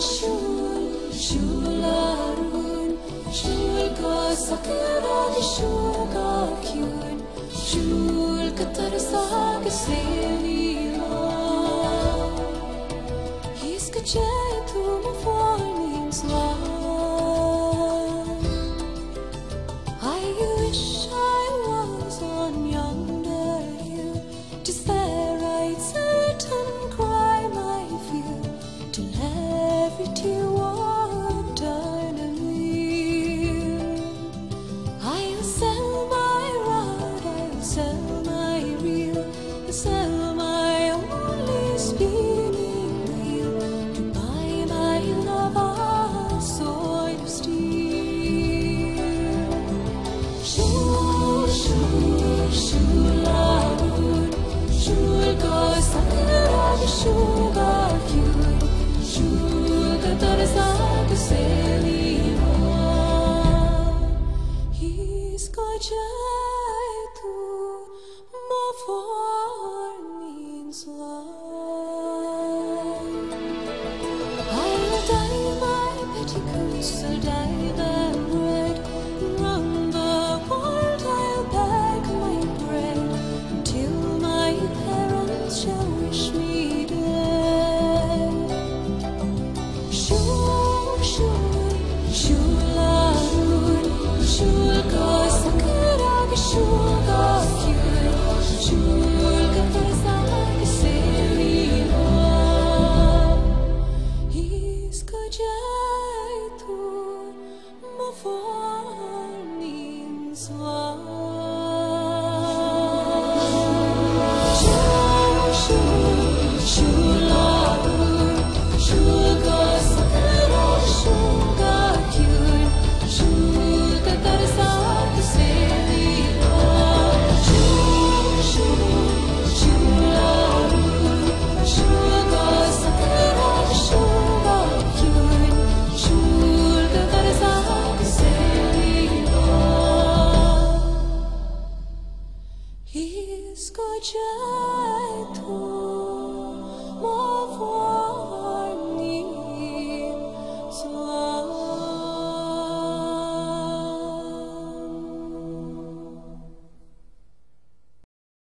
shul shularun shul ka sakra di shul ka kyun shul ka tarsa ke seni lo his ka jay tu mo falling slow. I wish I was on yonder hill to stare at certain crime I feel till every tear walked down a wheel. I'll sell my rod, I'll sell my reel, I'll sell my only spinning wheel to buy my love a sword of steel. Shul, shul, shularun, shul ka sakra di shul ka kyun, shul ka tarsa ke seni lo. His ka jay tu mo means love. I'll dye my petticoats, I'll dye them red, round the world I'll beg my bread until my parents shall wish me dead. Shul, shul, shularun, shul ka sakra ke shul ka kyun, shul ka tarsa ke seni lo. His ka jay tu mo means love. Shul, shul, shularun, shul ka sakra ke shul ka kyun, shul ka tarsa ke seni lo. Shul, shul, shularun, shul ka sakra ke shul ka kyun, shul ka tarsa ke seni lo. His ka jay tu